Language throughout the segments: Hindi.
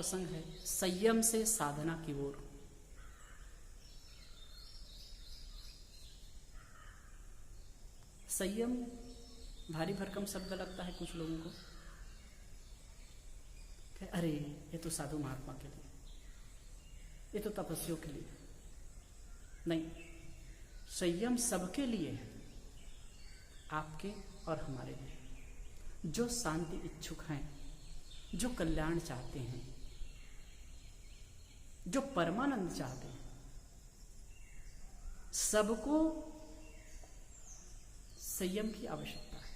प्रसंग है संयम से साधना की ओर। संयम भारी भरकम शब्द लगता है कुछ लोगों को कि अरे ये तो साधु महात्मा के लिए, ये तो तपस्वियों के लिए। नहीं, संयम सबके लिए है, आपके और हमारे लिए। जो शांति इच्छुक हैं, जो कल्याण चाहते हैं, जो परमानंद चाहते हैं, सबको संयम की आवश्यकता है।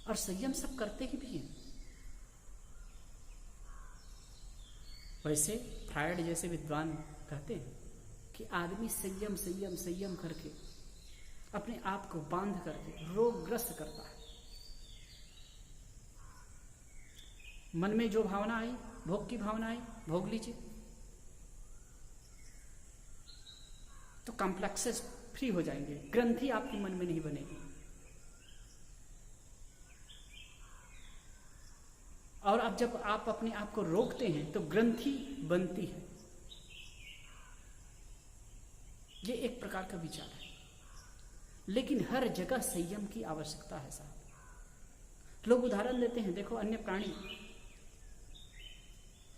और संयम सब करते ही भी हैं। वैसे फ्रायड जैसे विद्वान कहते हैं कि आदमी संयम संयम संयम करके अपने आप को बांध करके रोगग्रस्त करता है। मन में जो भावना आई, भोग की भावना आई, भोग लीजिए, तो कॉम्प्लेक्सेस फ्री हो जाएंगे, ग्रंथि आपके मन में नहीं बनेगी। और अब जब आप अपने आप को रोकते हैं तो ग्रंथि बनती है। ये एक प्रकार का विचार है, लेकिन हर जगह संयम की आवश्यकता है साहब। लोग उदाहरण देते हैं, देखो अन्य प्राणी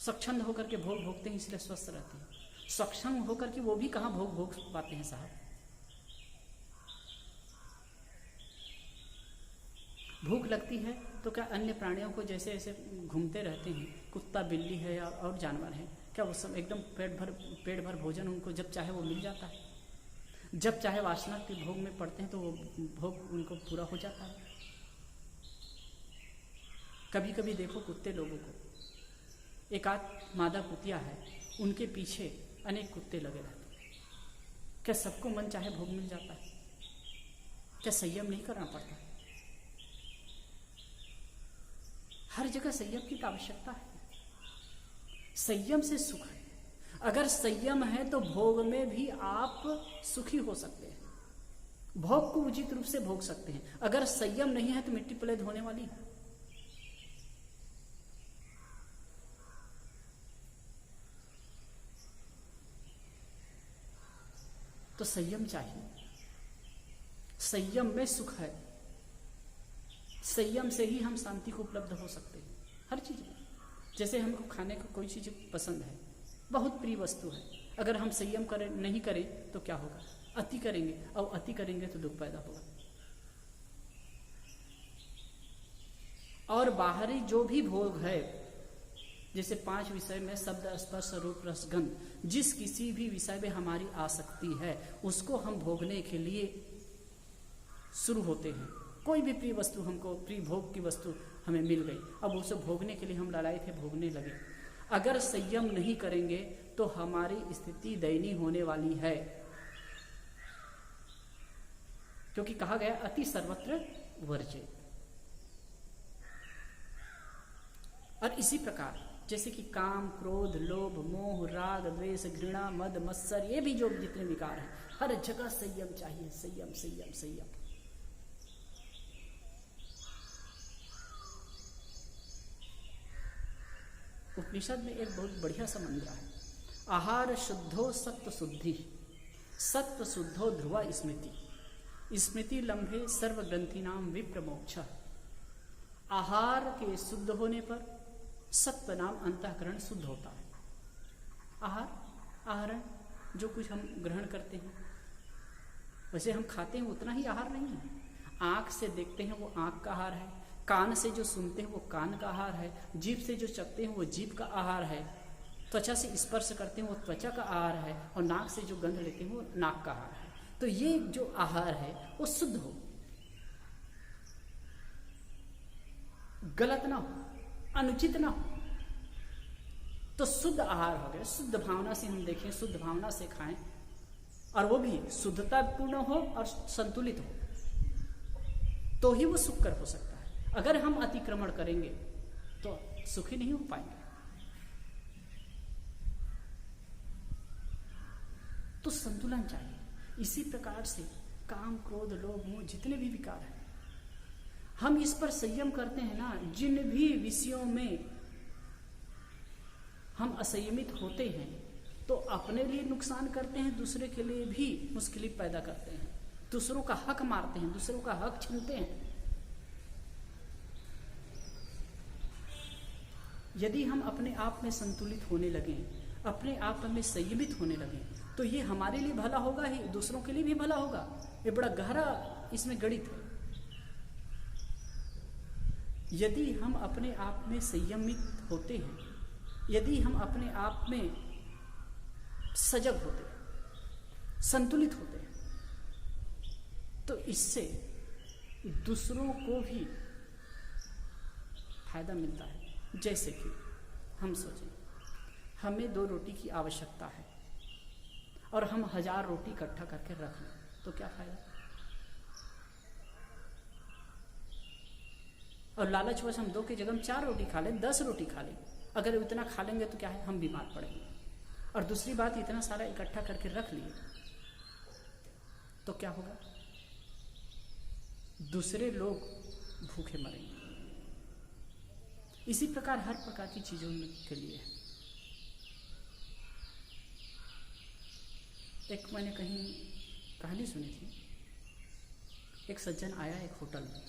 स्वच्छंद होकर के भोग भोगते हैं इसलिए स्वस्थ रहते हैं, सक्षम होकर के वो भी कहाँ भोग भोग पाते हैं साहब। भूख लगती है तो क्या अन्य प्राणियों को जैसे ऐसे घूमते रहते हैं, कुत्ता बिल्ली है और जानवर है, क्या वो सब एकदम पेट भर भोजन उनको जब चाहे वो मिल जाता है? जब चाहे वासना के भोग में पड़ते हैं तो वो भोग उनको पूरा हो जाता है। कभी कभी देखो कुत्ते लोगों को, एक आध मादा कुतिया है, उनके पीछे अनेक कुत्ते लगे रहते हैं। क्या सबको मन चाहे भोग मिल जाता है? क्या संयम नहीं करना पड़ता? हर जगह संयम की आवश्यकता है। संयम से सुख है। अगर संयम है तो भोग में भी आप सुखी हो सकते हैं, भोग को उचित रूप से भोग सकते हैं। अगर संयम नहीं है तो मिट्टी पलेद होने वाली है। तो संयम चाहिए, संयम में सुख है। संयम से ही हम शांति को उपलब्ध हो सकते हैं हर चीज में। जैसे हमको खाने को कोई चीज पसंद है, बहुत प्रिय वस्तु है, अगर हम संयम करें नहीं करें तो क्या होगा? अति करेंगे, और अति करेंगे तो दुख पैदा होगा। और बाहरी जो भी भोग है, जैसे 5 विषय में शब्द स्पर्श रूप रस गंध, जिस किसी भी विषय में हमारी आसक्ति है उसको हम भोगने के लिए शुरू होते हैं। कोई भी प्रिय वस्तु, हमको प्रिय भोग की वस्तु हमें मिल गई, अब उसे भोगने के लिए हम लड़ाई थे, भोगने लगे। अगर संयम नहीं करेंगे तो हमारी स्थिति दयनीय होने वाली है, क्योंकि कहा गया अति सर्वत्र वर्जित। और इसी प्रकार जैसे कि काम, क्रोध, लोभ, मोह, राग, द्वेष, घृणा, मद, मत्सर, ये भी जो जितने विकार हैं, हर जगह संयम चाहिए। संयम संयम संयम। उपनिषद में एक बहुत बढ़िया सा मंत्र है, आहार शुद्धो सत्व शुद्धि, सत्व शुद्धो ध्रुवा स्मृति, स्मृति लंबे सर्व ग्रंथि नाम विप्र मोक्ष। आहार के शुद्ध होने पर सत्व नाम अंतःकरण शुद्ध होता है। आहरण जो कुछ हम ग्रहण करते हैं, वैसे हम खाते हैं उतना ही आहार नहीं है। आंख से देखते हैं वो आंख का आहार है, कान से जो सुनते हैं वो कान का आहार है, जीभ से जो चखते हैं वो जीभ का आहार है, त्वचा से स्पर्श करते हैं वो त्वचा का आहार है, और नाक से जो गंध लेते हैं वो नाक का आहार है। तो ये जो आहार है वो शुद्ध हो, गलत ना हो, अनुचित ना हो, तो शुद्ध आहार हो गया। शुद्ध भावना से हम देखें, शुद्ध भावना से खाएं, और वो भी शुद्धता पूर्ण हो और संतुलित हो, तो ही वो सुखकर हो सकता है। अगर हम अतिक्रमण करेंगे तो सुखी नहीं हो पाएंगे। तो संतुलन चाहिए। इसी प्रकार से काम, क्रोध, लोभ, मोह जितने भी विकार हैं, हम इस पर संयम करते हैं ना, जिन भी विषयों में हम असंयमित होते हैं तो अपने लिए नुकसान करते हैं, दूसरे के लिए भी मुश्किलें पैदा करते हैं, दूसरों का हक मारते हैं, दूसरों का हक छीनते हैं। यदि हम अपने आप में संतुलित होने लगें, अपने आप में संयमित होने लगें, तो ये हमारे लिए भला होगा ही, दूसरों के लिए भी भला होगा। ये बड़ा गहरा इसमें गणित है। यदि हम अपने आप में संयमित होते हैं, यदि हम अपने आप में सजग होते हैं, संतुलित होते हैं, तो इससे दूसरों को भी फायदा मिलता है। जैसे कि हम सोचें, हमें 2 रोटी की आवश्यकता है और हम 1000 रोटी इकट्ठा करके रख लें, तो क्या फायदा? और लालचवश हम 2 की जगह 4 रोटी खा लें, 10 रोटी खा लें। अगर इतना खा लेंगे तो क्या है, हम बीमार पड़ेंगे। और दूसरी बात, इतना सारा इकट्ठा करके रख लिए तो क्या होगा? दूसरे लोग भूखे मरेंगे। इसी प्रकार हर प्रकार की चीजों के लिए। एक मैंने कहीं कहानी सुनी थी, एक सज्जन आया एक होटल में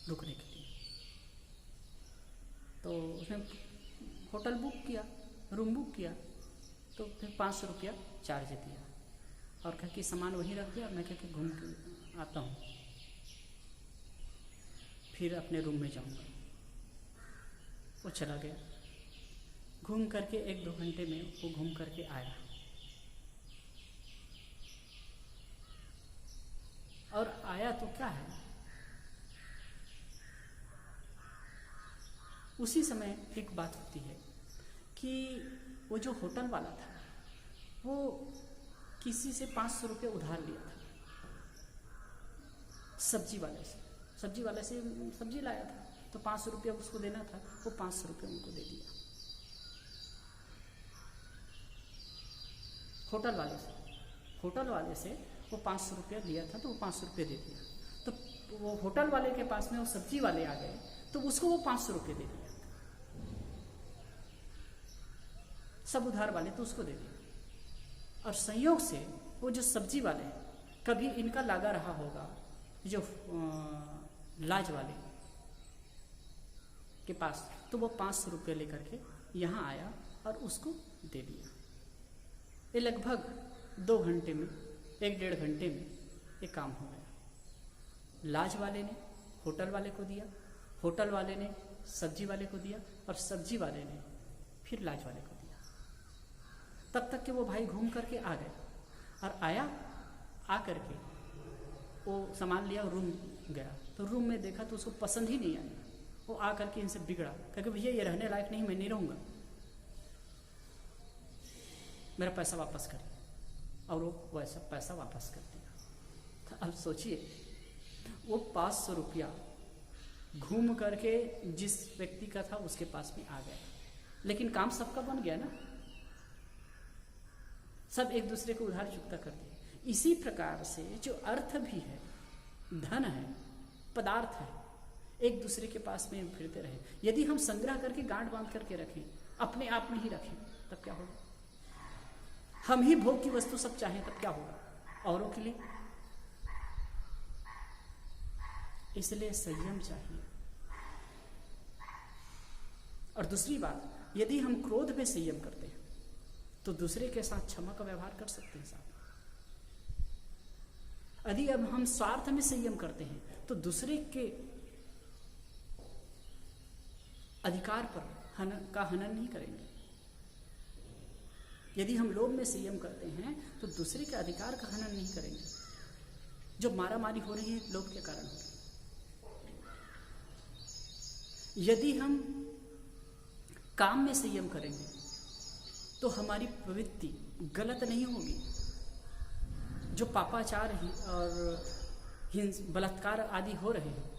रुकने के लिए, तो उसने होटल बुक किया, रूम बुक किया, तो फिर 500 रुपया चार्ज दिया और कह कि सामान वहीं रख दिया, मैं कह के घूम के आता हूँ, फिर अपने रूम में जाऊँगा। वो चला गया, घूम करके 1-2 घंटे में वो घूम करके आया और आया तो क्या है, उसी समय एक बात होती है कि वो जो होटल वाला था वो किसी से 500 रुपये उधार लिया था, सब्जी वाले से सब्जी लाया था, तो 500 रुपया उसको देना था, वो 500 रुपये उनको दे दिया होटल वाले से वो 500 रुपया लिया था, तो वो 500 रुपये दे दिया। तो वो होटल वाले के पास में वो सब्जी वाले आ गए, तो उसको वो 500 रुपये दे दिया, सब उधार वाले तो उसको दे दिया। और संयोग से वो जो सब्जी वाले कभी इनका लागा रहा होगा, जो लाज वाले के पास, तो वो 500 रुपये लेकर के यहाँ आया और उसको दे दिया। ये लगभग 2 घंटे में, 1-1.5 घंटे में ये काम हो गया। लाज वाले ने होटल वाले को दिया, होटल वाले ने सब्जी वाले को दिया, और सब्जी वाले ने फिर लाज वाले को दिया। तब तक कि वो भाई घूम करके आ गए, और आ करके वो सामान लिया और रूम गया, तो रूम में देखा तो उसको पसंद ही नहीं आया। वो आ करके इनसे बिगड़ा, क्योंकि भैया ये रहने लायक नहीं, मैं नहीं रहूँगा, मेरा पैसा वापस करिए। और वो वैसा पैसा वापस कर दिया। तो अब सोचिए, वो 500 रुपया घूम करके जिस व्यक्ति का था उसके पास में आ गया, लेकिन काम सबका बन गया ना, सब एक दूसरे को उधार चुकता कर दिया। इसी प्रकार से जो अर्थ भी है, धन है, पदार्थ है, एक दूसरे के पास में फिरते रहे। यदि हम संग्रह करके गांठ बांध करके रखें, अपने आप में ही रखें, तब क्या होगा? हम ही भोग की वस्तु सब चाहें, तब क्या होगा? औरों के लिए। इसलिए संयम चाहिए। और दूसरी बात, यदि हम क्रोध में संयम करते हैं तो दूसरे के साथ क्षमा का व्यवहार कर सकते हैं साथ। यदि अब हम स्वार्थ में संयम करते हैं तो दूसरे के अधिकार पर हनन नहीं करेंगे। यदि हम लोभ में संयम करते हैं तो दूसरे के अधिकार का हनन नहीं करेंगे। जो मारामारी हो रही है, लोभ के कारण हो रही है। यदि हम काम में संयम करेंगे तो हमारी प्रवृत्ति गलत नहीं होगी। जो पापाचार और बलात्कार आदि हो रहे हैं,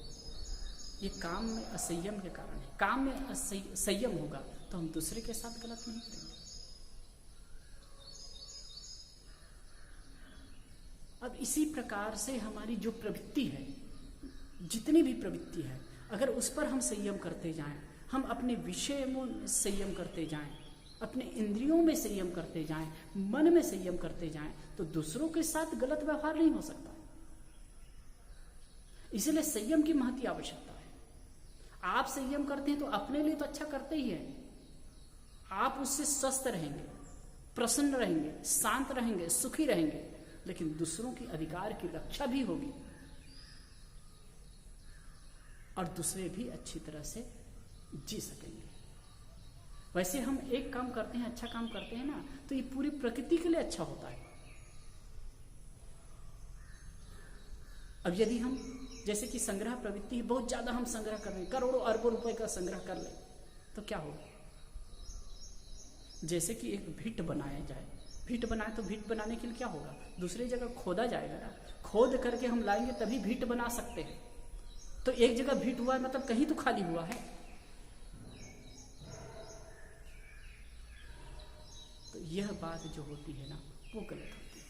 ये काम में असंयम के कारण है। काम में संयम होगा तो हम दूसरे के साथ गलत नहीं करेंगे। अब इसी प्रकार से हमारी जो प्रवृत्ति है, जितनी भी प्रवृत्ति है, अगर उस पर हम संयम करते जाएं, हम अपने विषयों में संयम करते जाएं, अपने इंद्रियों में संयम करते जाएं, मन में संयम करते जाएं, तो दूसरों के साथ गलत व्यवहार नहीं हो सकता। इसलिए संयम की महती आवश्यकता है। आप संयम करते हैं तो अपने लिए तो अच्छा करते ही हैं, आप उससे स्वस्थ रहेंगे, प्रसन्न रहेंगे, शांत रहेंगे, सुखी रहेंगे, लेकिन दूसरों की अधिकार की रक्षा भी होगी और दूसरे भी अच्छी तरह से जी सकेंगे। वैसे हम एक काम करते हैं, अच्छा काम करते हैं ना, तो ये पूरी प्रकृति के लिए अच्छा होता है। अब यदि हम जैसे कि संग्रह प्रवृत्ति बहुत ज्यादा हम संग्रह कर रहे हैं, करोड़ों अरबों रुपए का संग्रह कर ले, तो क्या होगा? जैसे कि एक भिट बनाया जाए, भिट बनाए तो भिट बनाने के लिए क्या होगा? दूसरी जगह खोदा जाएगा ना, खोद करके हम लाएंगे तभी भिट बना सकते हैं। तो एक जगह भिट हुआ है मतलब कहीं तो खाली हुआ है। तो यह बात जो होती है ना, वो गलत होती है।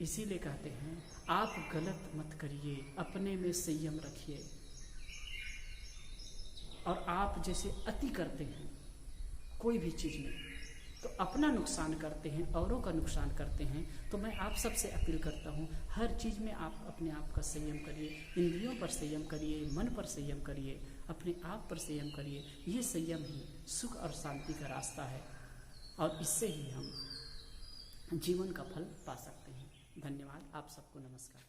इसीलिए कहते हैं आप गलत मत करिए, अपने में संयम रखिए। और आप जैसे अति करते हैं कोई भी चीज में, तो अपना नुकसान करते हैं, औरों का नुकसान करते हैं। तो मैं आप सबसे अपील करता हूँ, हर चीज में आप अपने आप का संयम करिए, इंद्रियों पर संयम करिए, मन पर संयम करिए, अपने आप पर संयम करिए। ये संयम ही सुख और शांति का रास्ता है और इससे ही हम जीवन का फल पा सकते हैं। धन्यवाद। आप सबको नमस्कार।